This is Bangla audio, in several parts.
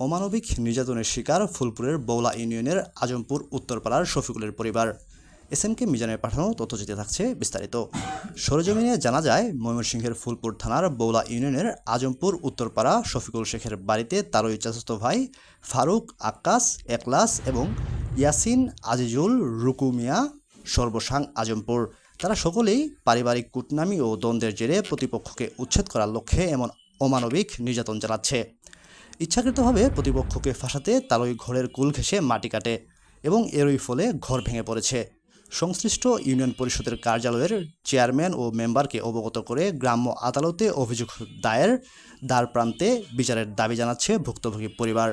অমানবিক নির্যাতনের শিকার ফুলপুরের বৌলা ইউনিয়নের আজমপুর উত্তরপাড়ার শফিকুলের পরিবার। এসএমকে মিজানের পাঠানো তথ্যচিত্রে থাকছে বিস্তারিত। সরেজমিনে জানা যায়, ময়মনসিংহের ফুলপুর থানার বৌলা ইউনিয়নের আজমপুর উত্তরপাড়া শফিকুল শেখের বাড়িতে তারই চাচাতো ভাই ফারুক, আক্কাস, একলাস এবং ইয়াসিন, আজিজুল, রুকু মিয়া, সর্বসাং আজমপুর। তারা সকলেই পারিবারিক কূটনামি ও দ্বন্দ্বের জেরে প্রতিপক্ষকে উচ্ছেদ করার লক্ষ্যে এমন অমানবিক নির্যাতন চালাচ্ছে। ইচ্ছাকৃতভাবে প্রতিপক্ষকে ফাঁসাতে তারই ঘরের কুল ঘেঁষে মাটি কাটে এবং এরই ফলে ঘর ভেঙে পড়েছে। সংশ্লিষ্ট ইউনিয়ন পরিষদের কার্যালয়ের চেয়ারম্যান ও মেম্বারকে অবগত করে গ্রাম্য আদালতে অভিযোগ দায়ের দ্বারপ্রান্তে বিচারের দাবি জানাচ্ছে ভুক্তভোগী পরিবার।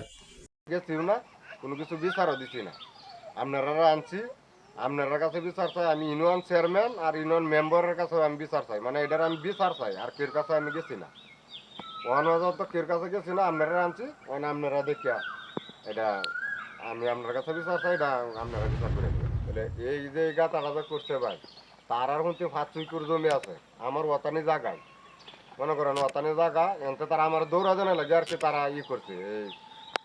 না কোনো কিছু বিচারও দিছি না, আপনারা আনছি, আপনার কাছে বিচার চাই। আমি ইউনিয়ন চেয়ারম্যান আর ইউনিয়ন মেম্বারের কাছে আমি বিচার চাই, মানে এটার আমি বিচার চাই। আর কের কাছে আমি গেছি না, ওয়ান হাজার তো কের কাছে গেছি না, আপনারা আনছি। মানে আপনারা দেখিয়া এটা আমি আপনার কাছে বিচার চাই, এটা আপনারা বিচার করে বলে এই যে গাতাটা যে করছে ভাই, তার আর হচ্ছে 5-6 জমি আছে আমার ওতানি জায়গায়। মনে করেন ওতানি জায়গা এনতে তারা আমার দৌড়া জানা লাগে আর কি, তারা করছে এই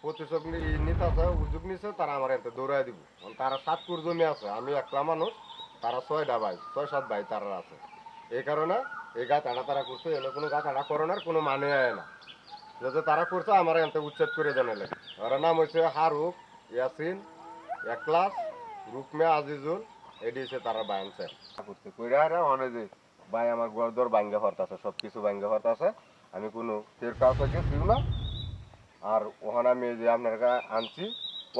প্রতিশোধ নিতে আছে, উদ্যোগ নিচ্ছে, তারা আমার এতে দৌড়াই দিব। তারা 7 জমি আছে, আমি একলা মানুষ, তারা 6টা ভাই, 6-7 ভাই তারা আছে। এই কারণে এই গাতাটা তারা করছে, এনে কোনো গাতাটা করানোর কোনো মানে আয় না। যদি তারা করছে আমার এতে উচ্ছেদ করে জানালে। ওর নাম হচ্ছে হারুক, ইয়াসিন, একলাস, রুকমিয়া, আজিজুল, এটি হচ্ছে তারা বায়ান স্যার করছে কইরা অনেক যে ভাই আমার দর ভাঙ্গা হরত আছে, সব কিছু ভাঙ্গা হরত আছে। আমি কোনো ফের কাউকে গেছিও না। আর ওখানে আমি যে আপনারা আনছি,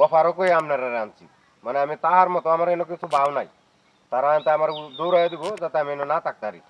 অফারও কই আপনারা আনছি, মানে আমি তাহার মতো আমার এনে কিছু বাও নাই। তারা আমার দৌড়াই দিব যাতে আমি এনে না থাকতারি।